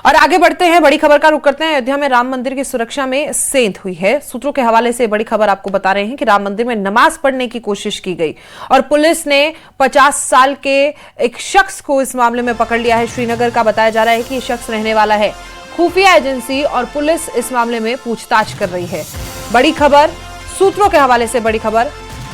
और आगे बढ़ते हैं, बड़ी खबर का रुख करते हैं। अयोध्या में राम मंदिर की सुरक्षा में सेंध हुई है। सूत्रों के हवाले से बड़ी खबर आपको बता रहे हैं कि राम मंदिर में नमाज पढ़ने की कोशिश की गई और पुलिस ने 50 साल के एक शख्स को इस मामले में पकड़ लिया है। श्रीनगर का बताया जा रहा है कि ये शख्स रहने वाला है। खुफिया एजेंसी और पुलिस इस मामले में पूछताछ कर रही है। बड़ी खबर, सूत्रों के हवाले से बड़ी खबर,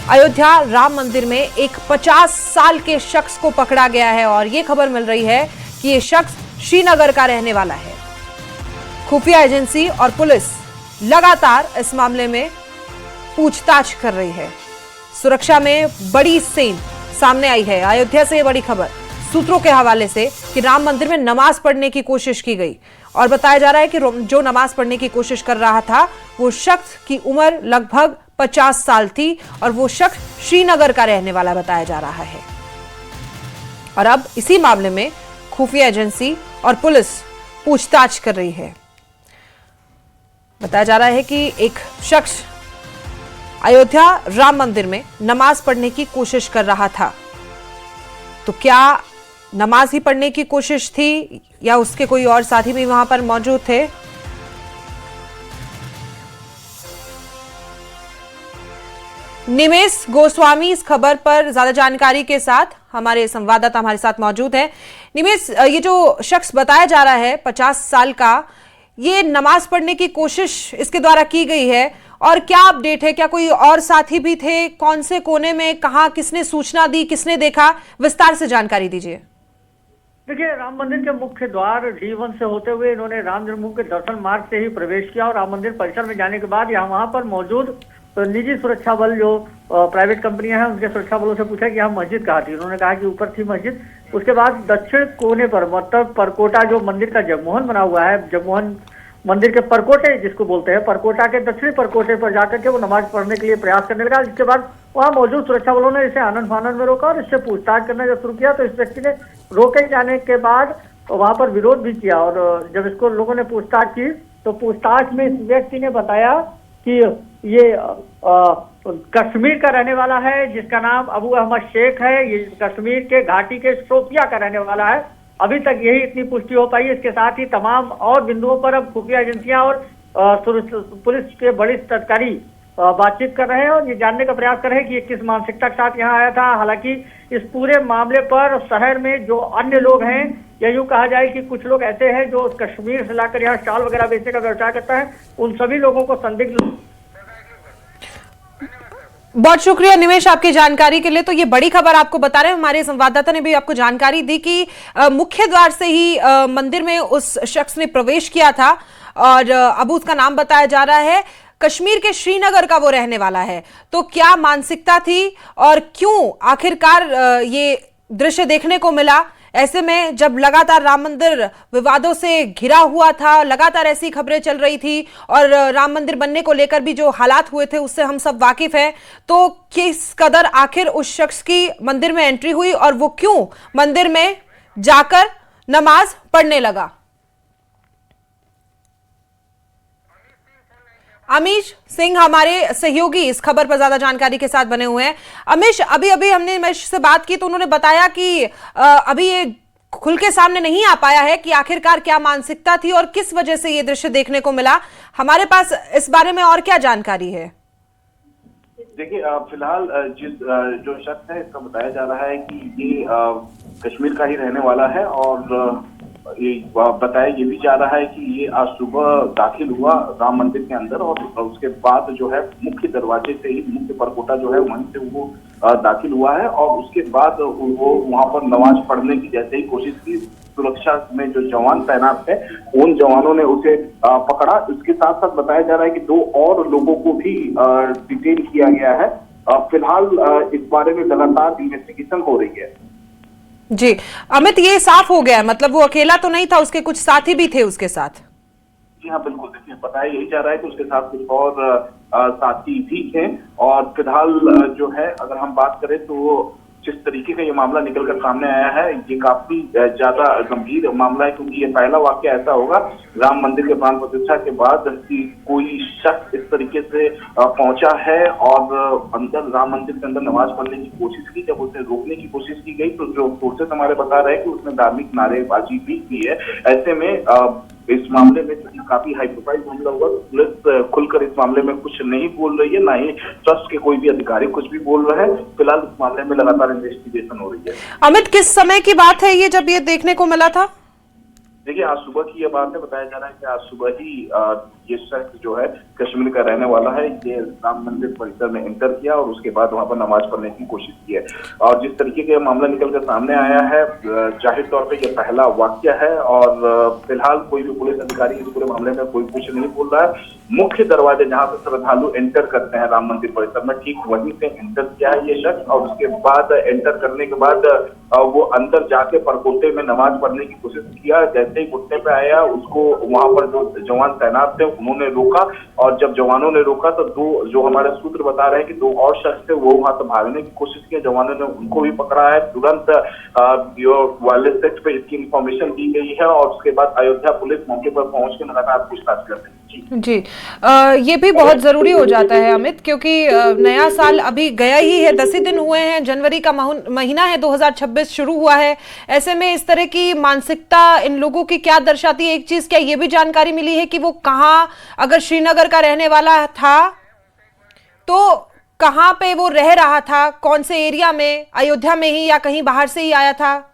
अयोध्या राम मंदिर में एक 50 साल के शख्स को पकड़ा गया है और यह खबर मिल रही है कि यह शख्स श्रीनगर का रहने वाला है। खुफिया एजेंसी और पुलिस लगातार इस मामले में पूछताछ कर रही है। सुरक्षा में बड़ी सेंध सामने आई है। अयोध्या से बड़ी खबर, सूत्रों के हवाले से कि राम मंदिर में नमाज पढ़ने की कोशिश की गई और बताया जा रहा है कि जो नमाज पढ़ने की कोशिश कर रहा था वो शख्स की उम्र लगभग 50 साल थी और वो शख्स श्रीनगर का रहने वाला बताया जा रहा है। और अब इसी मामले में खुफिया एजेंसी और पुलिस पूछताछ कर रही है। बताया जा रहा है कि एक शख्स अयोध्या राम मंदिर में नमाज पढ़ने की कोशिश कर रहा था। तो क्या नमाज ही पढ़ने की कोशिश थी या उसके कोई और साथी भी वहां पर मौजूद थे? निमेश गोस्वामी इस खबर पर ज्यादा जानकारी के साथ हमारे संवाददाता हमारे साथ मौजूद है। निमेश, ये जो शख्स बताया जा रहा है 50 साल का, ये नमाज पढ़ने की कोशिश इसके द्वारा की गई है और क्या अपडेट है? क्या कोई और साथी भी थे? कौन से कोने में, कहां, किसने सूचना दी, किसने देखा? विस्तार से जानकारी दीजिए। देखिए, राम मंदिर के मुख्य द्वार D1 से होते हुए इन्होंने राम जन्मभूमि के दर्शन मार्ग से ही प्रवेश किया और राम मंदिर परिसर में जाने के बाद यहाँ वहां पर मौजूद निजी सुरक्षा बल जो प्राइवेट कंपनियां हैं उनके सुरक्षा बलों से पूछा कि यहाँ मस्जिद कहाँ थी। उन्होंने कहा कि ऊपर थी मस्जिद। उसके बाद दक्षिण कोने पर, मतलब परकोटा जो मंदिर का जगमोहन बना हुआ है, जगमोहन मंदिर के परकोटे जिसको बोलते हैं, परकोटा के दक्षिणी परकोटे पर जाकर के वो नमाज पढ़ने के लिए प्रयास करने लगा। जिसके बाद वहां मौजूद सुरक्षा बलों ने इसे आनंद फानंद में रोका और इससे पूछताछ करना जब शुरू किया तो इस व्यक्ति ने रोके जाने के बाद वहां पर विरोध भी किया और जब इसको लोगों ने पूछताछ की तो पूछताछ में इस व्यक्ति ने बताया कि ये कश्मीर का रहने वाला है जिसका नाम अबू अहमद शेख है। ये कश्मीर के घाटी के शोपिया का रहने वाला है। अभी तक यही इतनी पुष्टि हो पाई है। इसके साथ ही तमाम और बिंदुओं पर अब खुफिया एजेंसियां और पुलिस के वरिष्ठ अधिकारी बातचीत कर रहे हैं और ये जानने का प्रयास कर रहे हैं कि ये किस मानसिकता के साथ यहाँ आया था। हालांकि इस पूरे मामले पर शहर में जो अन्य लोग हैं, या यूं कहा जाए कि कुछ लोग ऐसे हैं जो कश्मीर से लाकर यहाँ स्टॉल वगैरह बेचने का व्यवसाय करता है, उन सभी लोगों को संदिग्ध। बहुत शुक्रिया निमेश आपकी जानकारी के लिए। तो ये बड़ी खबर आपको बता रहे हैं, हमारे संवाददाता ने भी आपको जानकारी दी कि मुख्य द्वार से ही मंदिर में उस शख्स ने प्रवेश किया था और अब उसका नाम बताया जा रहा है। कश्मीर के श्रीनगर का वो रहने वाला है। तो क्या मानसिकता थी और क्यों आखिरकार ये दृश्य देखने को मिला? ऐसे में जब लगातार राम मंदिर विवादों से घिरा हुआ था, लगातार ऐसी खबरें चल रही थी और राम मंदिर बनने को लेकर भी जो हालात हुए थे उससे हम सब वाकिफ हैं, तो किस कदर आखिर उस शख्स की मंदिर में एंट्री हुई और वो क्यों मंदिर में जाकर नमाज पढ़ने लगा? अमीश सिंह हमारे सहयोगी इस खबर पर ज्यादा जानकारी के साथ बने हुए हैं। अमीश, अभी अभी हमने अमीश से बात की तो उन्होंने बताया कि अभी ये खुल के सामने नहीं आ पाया है कि आखिरकार क्या मानसिकता थी और किस वजह से ये दृश्य देखने को मिला। हमारे पास इस बारे में और क्या जानकारी है? देखिए, फिलहाल जो शख्स है इसका बताया जा रहा है कि ये कश्मीर का ही रहने वाला है और ये बताया ये भी जा रहा है कि ये आज सुबह दाखिल हुआ राम मंदिर के अंदर और उसके बाद जो है मुख्य दरवाजे से ही, मुख्य परकोटा जो है वहीं से वो दाखिल हुआ है और उसके बाद वो वहां पर नमाज पढ़ने की जैसे ही कोशिश की, सुरक्षा में जो जवान तैनात है उन जवानों ने उसे पकड़ा। इसके साथ साथ बताया जा रहा है कि 2 और लोगों को भी डिटेन किया गया है। फिलहाल इस बारे में लगातार इन्वेस्टिगेशन हो रही है। जी अमित, ये साफ हो गया मतलब वो अकेला तो नहीं था, उसके कुछ साथी भी थे उसके साथ? जी हाँ, बिल्कुल। देखिए, बताया यही जा रहा है कि उसके साथ कुछ और साथी भी हैं और फिलहाल जो है अगर हम बात करें तो जिस तरीके का ये मामला निकलकर सामने आया है, ये काफी ज्यादा गंभीर मामला है, क्योंकि ये पहला वाक्य ऐसा होगा राम मंदिर के प्राण प्रतिष्ठा के बाद कि कोई शख्स इस तरीके से पहुंचा है और अंदर राम मंदिर के अंदर नमाज पढ़ने की कोशिश की। जब उसे रोकने की कोशिश की गई तो जो सोर्सेस हमारे बता रहे हैं कि उसने धार्मिक नारेबाजी भी की है। ऐसे में इस मामले में काफी हाई प्रोफाइल मामला हुआ, पुलिस खुलकर इस मामले में कुछ नहीं बोल रही है, ना ही ट्रस्ट के कोई भी अधिकारी कुछ भी बोल रहे हैं। फिलहाल इस मामले में लगातार इन्वेस्टिगेशन हो रही है। अमित, किस समय की बात है ये जब ये देखने को मिला था? देखिए, आज सुबह की ये बात है। बताया जा रहा है कि आज सुबह ही ये शख्स जो है कश्मीर का रहने वाला है, ये राम मंदिर परिसर में एंटर किया और उसके बाद वहां पर नमाज पढ़ने की कोशिश की है। और जिस तरीके का मामला निकलकर सामने आया है, जाहिर तौर पे ये पहला वाक्य है और फिलहाल कोई भी पुलिस अधिकारी इस पूरे मामले में कोई कुछ नहीं बोल रहा है। मुख्य दरवाजे जहां से श्रद्धालु एंटर करते हैं राम मंदिर परिसर में, ठीक वहीं से एंटर किया है ये शख्स और उसके बाद एंटर करने के बाद वो अंदर जाके परकोटे में नमाज पढ़ने की कोशिश किया। जैसे ही घुटने पे आया, उसको वहां पर जो जवान तैनात थे उन्होंने रोका और जब जवानों ने रोका तो दो जो हमारे सूत्र बता रहे हैं कि दो और शख्स थे वो वहां से भागने की कोशिश की। जवानों ने उनको भी पकड़ा है। तुरंत वायरलेस सेक्स पे इसकी इंफॉर्मेशन दी गई है और उसके बाद अयोध्या पुलिस मौके पर पहुंच के लगातार पूछताछ कर रही है। जी, ये भी बहुत जरूरी हो जाता है अमित, क्योंकि नया साल अभी गया ही है, 10 ही दिन हुए हैं, जनवरी का महीना है, 2026 शुरू हुआ है। ऐसे में इस तरह की मानसिकता इन लोगों की क्या दर्शाती है? एक चीज क्या ये भी जानकारी मिली है कि वो कहाँ, अगर श्रीनगर का रहने वाला था तो कहाँ पे वो रह रहा था, कौन से एरिया में, अयोध्या में ही या कहीं बाहर से ही आया था?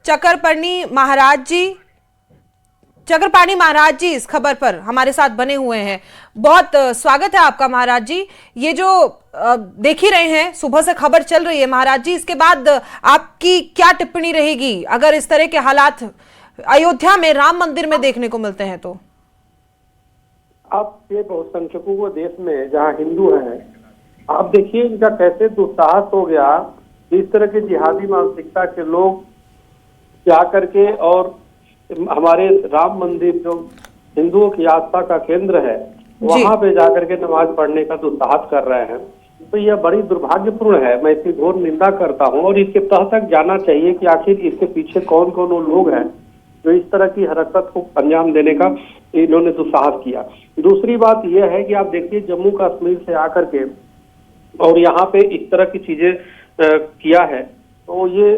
चक्रपाणी महाराज जी इस खबर पर हमारे साथ बने हुए हैं। बहुत स्वागत है आपका महाराज जी। ये जो देख ही रहे हैं, सुबह से खबर चल रही है महाराज जी, इसके बाद आपकी क्या टिप्पणी रहेगी अगर इस तरह के हालात अयोध्या में राम मंदिर में देखने को मिलते हैं तो? आप ये बहुसंख्यकों को देश में जहाँ हिंदू हैं, आप देखिए इनका कैसे दुस्साहस हो गया। इस तरह के जिहादी मानसिकता के लोग जा करके और हमारे राम मंदिर जो हिंदुओं की आस्था का केंद्र है वहां पे जाकर के नमाज पढ़ने का दुस्साहस कर रहे हैं। तो यह बड़ी दुर्भाग्यपूर्ण है। मैं इसकी घोर निंदा करता हूं और इसके तह तक जाना चाहिए कि आखिर इसके पीछे कौन कौन वो लोग हैं जो इस तरह की हरकत को अंजाम देने का इन्होंने दुस्साहस किया। दूसरी बात यह है कि आप देखिए जम्मू कश्मीर से आकर के और यहाँ पे इस तरह की चीजें किया है, तो ये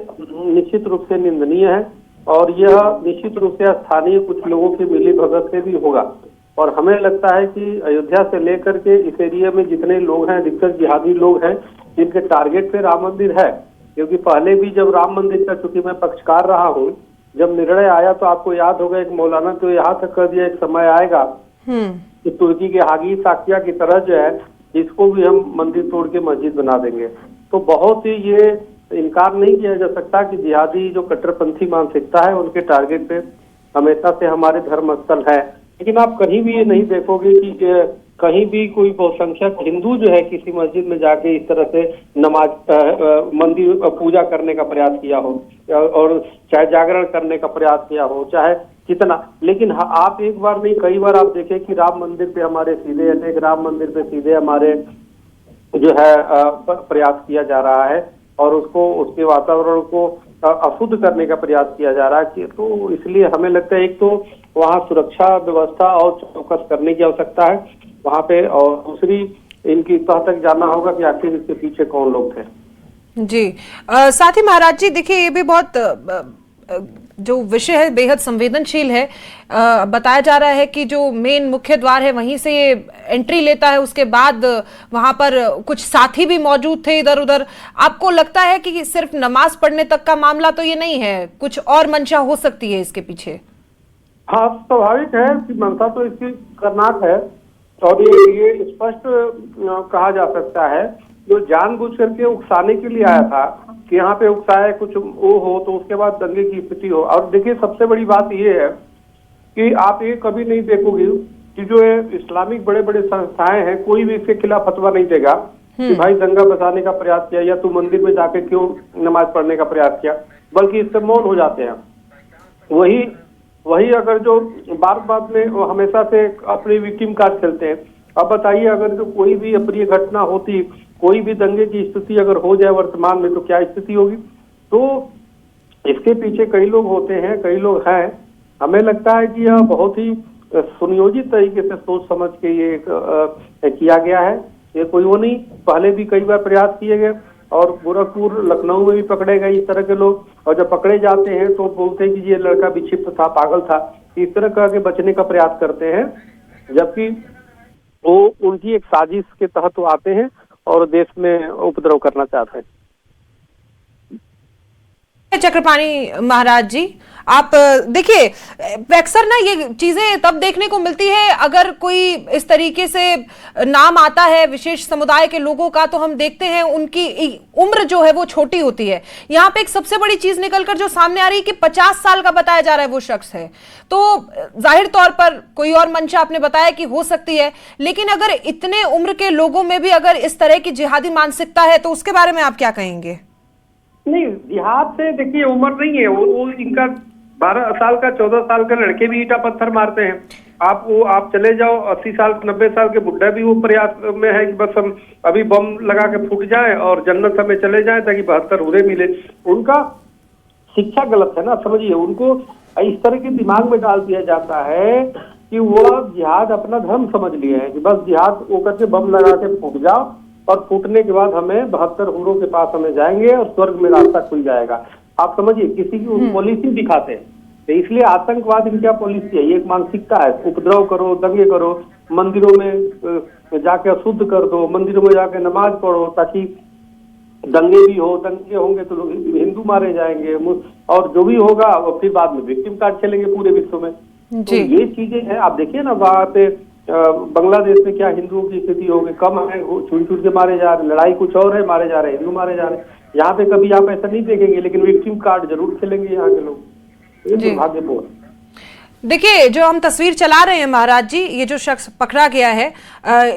निश्चित रूप से निंदनीय है और यह निश्चित रूप से स्थानीय कुछ लोगों की मिली भगत से भी होगा। और हमें लगता है कि अयोध्या से लेकर के इस एरिया में जितने लोग हैं, अधिकतर जिहादी लोग हैं, जिनके टारगेट पे राम मंदिर है। क्योंकि पहले भी जब राम मंदिर का, चूंकि मैं पक्षकार रहा हूँ, जब निर्णय आया तो आपको याद होगा एक मौलाना तो यहाँ तक कर दिया एक समय आएगा कि तुर्की के हागी साकिया की तरह जो है इसको भी हम मंदिर तोड़ के मस्जिद बना देंगे। तो बहुत ही ये इनकार नहीं किया जा सकता कि जिहादी जो कट्टरपंथी मानसिकता है उनके टारगेट पे हमेशा से हमारे धर्म स्थल है। लेकिन आप कहीं भी ये नहीं देखोगे कि कहीं भी कोई बहुसंख्यक हिंदू जो है किसी मस्जिद में जाके इस तरह से नमाज मंदिर पूजा करने का प्रयास किया हो और चाहे जागरण करने का प्रयास किया हो, चाहे कितना। लेकिन आप एक बार नहीं कई बार आप देखें कि राम मंदिर पे हमारे सीधे अटैक, राम मंदिर पे सीधे हमारे जो है प्रयास किया जा रहा है और उसको, उसके वातावरण को अशुद्ध करने का प्रयास किया जा रहा है। तो इसलिए हमें लगता है एक तो वहाँ सुरक्षा व्यवस्था और चौकस करने की आवश्यकता है वहाँ पे, और दूसरी इनकी तह तक जानना होगा कि आखिर इसके पीछे कौन लोग थे। जी साथ ही महाराज जी देखिए, ये भी बहुत जो विषय है बेहद संवेदनशील है। बताया जा रहा है कि जो मेन मुख्य द्वार है वहीं से ये एंट्री लेता है, उसके बाद वहां पर कुछ साथी भी मौजूद थे इधर उधर। आपको लगता है कि सिर्फ नमाज पढ़ने तक का मामला तो ये नहीं है, कुछ और मंशा हो सकती है इसके पीछे? हाँ, स्वाभाविक है कि मंशा तो इसकी खतरनाक है और ये स्पष्ट कहा जा सकता है जो जानबूझ करके उकसाने के लिए आया था कि यहाँ पे उकसाए कुछ वो हो तो उसके बाद दंगे की स्थिति हो। और देखिए सबसे बड़ी बात ये है कि आप ये कभी नहीं देखोगे कि जो इस्लामिक बड़े बड़े संस्थाएं हैं कोई भी इसके खिलाफ फतवा नहीं देगा कि भाई दंगा बसाने का प्रयास किया या तू मंदिर में जाके क्यों नमाज पढ़ने का प्रयास किया, बल्कि इससे मौन हो जाते हैं। वही अगर जो बात में हमेशा से अपनी विक्टिम कार्ड खेलते हैं, अब बताइए, अगर जो कोई भी अप्रिय घटना होती, कोई भी दंगे की स्थिति अगर हो जाए वर्तमान में, तो क्या स्थिति होगी। तो इसके पीछे कई लोग होते हैं, कई लोग हैं। हमें लगता है कि यह बहुत ही सुनियोजित तरीके से सोच समझ के ये किया गया है। ये कोई वो नहीं, पहले भी कई बार प्रयास किए गए और गोरखपुर, लखनऊ में भी पकड़े गए इस तरह के लोग, और जब पकड़े जाते हैं तो बोलते हैं कि ये लड़का विक्षिप्त था, पागल था, इस तरह करके बचने का प्रयास करते हैं, जबकि वो उनकी एक साजिश के तहत वो आते हैं और देश में उपद्रव करना चाहते हैं। चक्रपाणी महाराज जी, आप देखिए, अक्सर ना ये चीजें तब देखने को मिलती है अगर कोई इस तरीके से नाम आता है विशेष समुदाय के लोगों का, तो हम देखते हैं उनकी उम्र जो है वो छोटी होती है। यहाँ पे एक सबसे बड़ी चीज निकलकर जो सामने आ रही है कि 50 साल का बताया जा रहा है वो शख्स है, तो जाहिर तौर पर कोई और मंशा आपने बताया कि हो सकती है, लेकिन अगर इतने उम्र के लोगों में भी अगर इस तरह की जिहादी मानसिकता है तो उसके बारे में आप क्या कहेंगे? नहीं, जिहाद से देखिए उम्र नहीं है, वो इनका 12 साल का 14 साल का लड़के भी ईटा पत्थर मारते हैं। आप चले जाओ 80 साल 90 साल के बुढ़ा भी वो प्रयास में है कि बस हम अभी बम लगा के फूट जाएं और जन्नत हमें चले जाएं ताकि 72 हुरे मिले। उनका शिक्षा गलत है ना, समझिए। उनको इस तरह के दिमाग में डाल दिया जाता है कि वो जिहाद अपना धर्म समझ लिए है कि बस जिहाद वो करके बम लगा के फूट जाओ और फूटने के बाद हमें 72 हुरों के पास हमें जाएंगे और स्वर्ग में रास्ता खुल जाएगा। आप समझिए, किसी की पॉलिसी दिखाते हैं। तो इसलिए आतंकवाद की क्या पॉलिसी है? ये एक मानसिकता है, उपद्रव करो, दंगे करो, मंदिरों में जाके अशुद्ध कर दो, मंदिरों में जाके नमाज पढ़ो ताकि दंगे भी हो, दंगे होंगे तो लोग हिंदू मारे जाएंगे और जो भी होगा वो फिर बाद में विक्टिम कार्ड चलेंगे पूरे विश्व में। तो ये चीजें हैं। आप देखिए ना, वहां पे बांग्लादेश में क्या हिंदुओं की स्थिति होगी, कम है, छुट के मारे जा रहे, लड़ाई कुछ और है, मारे जा रहे, हिंदू मारे जा रहे। यहाँ पे कभी आप ऐसा नहीं देखेंगे, लेकिन विक्टिम कार्ड जरूर खेलेंगे यहाँ के लोग। ये दुर्भाग्यपूर्ण। देखिए, जो हम तस्वीर चला रहे हैं महाराज जी, ये जो शख्स पकड़ा गया है,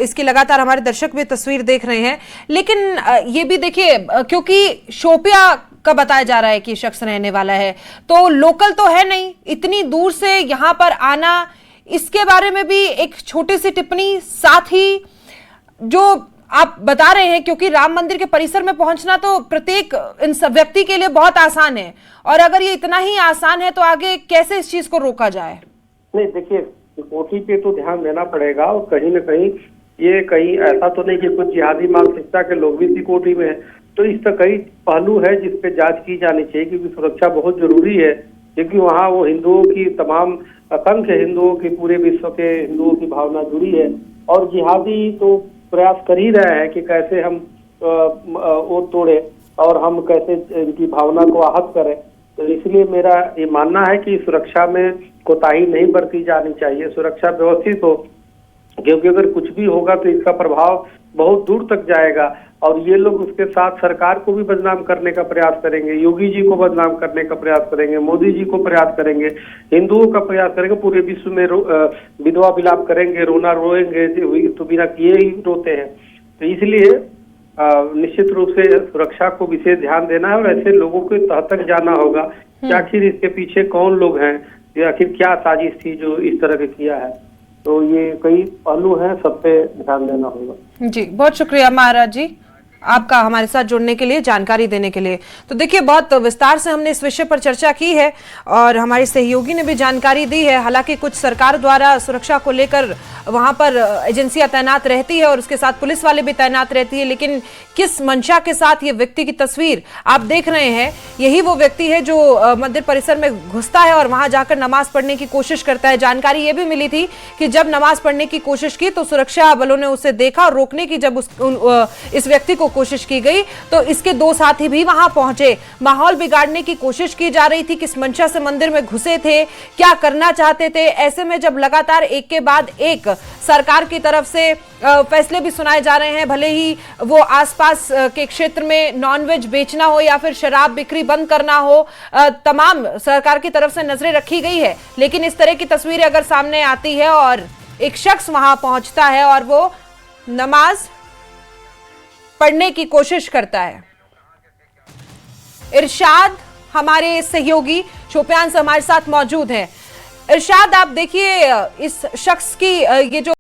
इसकी लगातार हमारे दर्शक भी तस्वीर देख रहे हैं, लेकिन ये भी देखिए, क्योंकि शोपिया का बताया जा रहा है कि शख्स रहने वाला है, तो लोकल तो है नहीं, इतनी दूर से यहाँ पर आना, इसके बारे में भी एक छोटी सी टिप्पणी। साथ ही जो आप बता रहे हैं, क्योंकि राम मंदिर के परिसर में पहुंचना तो प्रत्येक इन सब व्यक्ति के लिए बहुत आसान है, और अगर ये इतना ही आसान है तो आगे कैसे इस चीज को रोका जाए? नहीं, देखिए, कोठी पे तो ध्यान देना पड़ेगा, और कहीं न कहीं ये कहीं ऐसा तो नहीं कि कुछ जिहादी मानसिकता के लोग भी इसी कोठी में है। तो इस तरह कई पहलू है जिस पे जांच की जानी चाहिए, क्योंकि सुरक्षा बहुत जरूरी है, क्योंकि वहाँ वो हिंदुओं की तमाम असंख्य हिंदुओं की, पूरे विश्व के हिंदुओं की भावना जुड़ी है, और जिहादी तो प्रयास कर ही रहे हैं कि कैसे हम वो तोड़े और हम कैसे इनकी भावना को आहत करें। तो इसलिए मेरा ये मानना है कि सुरक्षा में कोताही नहीं बरती जानी चाहिए, सुरक्षा व्यवस्थित हो, क्योंकि अगर कुछ भी होगा तो इसका प्रभाव बहुत दूर तक जाएगा, और ये लोग उसके साथ सरकार को भी बदनाम करने का प्रयास करेंगे, योगी जी को बदनाम करने का प्रयास करेंगे, मोदी जी को प्रयास करेंगे, हिंदुओं का प्रयास करेंगे, पूरे विश्व में विधवा विलाप करेंगे, रोना रोएंगे, तो बिना किए ही रोते हैं। तो इसलिए निश्चित रूप से सुरक्षा को विशेष ध्यान देना है, और ऐसे लोगों के तह तक जाना होगा कि आखिर इसके पीछे कौन लोग हैं, या आखिर क्या साजिश थी जो इस तरह के किया है। तो ये कई पहलू हैं, सब पे ध्यान देना होगा। जी, बहुत शुक्रिया महाराज जी आपका हमारे साथ जुड़ने के लिए, जानकारी देने के लिए। तो देखिए, बहुत विस्तार से हमने इस विषय पर चर्चा की है और हमारे सहयोगी ने भी जानकारी दी है। हालांकि कुछ सरकार द्वारा सुरक्षा को लेकर वहां पर एजेंसियां तैनात रहती है और उसके साथ पुलिस वाले भी तैनात रहती है, लेकिन किस मंशा के साथ ये व्यक्ति की तस्वीर आप देख रहे हैं, यही वो व्यक्ति है जो मंदिर परिसर में घुसता है और वहां जाकर नमाज पढ़ने की कोशिश करता है। जानकारी ये भी मिली थी कि जब नमाज पढ़ने की कोशिश की तो सुरक्षा बलों ने उसे देखा, और रोकने की जब इस व्यक्ति को कोशिश की गई तो इसके दो साथी भी वहां पहुंचे। माहौल बिगाड़ने की कोशिश की जा रही थी, किस मंशा से मंदिर में घुसे थे, क्या करना चाहते थे। ऐसे में जब लगातार एक के बाद एक सरकार की तरफ से फैसले भी सुनाए जा रहे हैं, भले ही वो आसपास के क्षेत्र में नॉनवेज बेचना हो या फिर शराब बिक्री बंद करना हो, तमाम सरकार की तरफ से नजरें रखी गई है, लेकिन इस तरह की तस्वीरें अगर सामने आती है और एक शख्स वहां पहुंचता है और वो नमाज पढ़ने की कोशिश करता है। इरशाद हमारे सहयोगी शोपियान से हमारे साथ मौजूद हैं। इरशाद, आप देखिए, इस शख्स की ये जो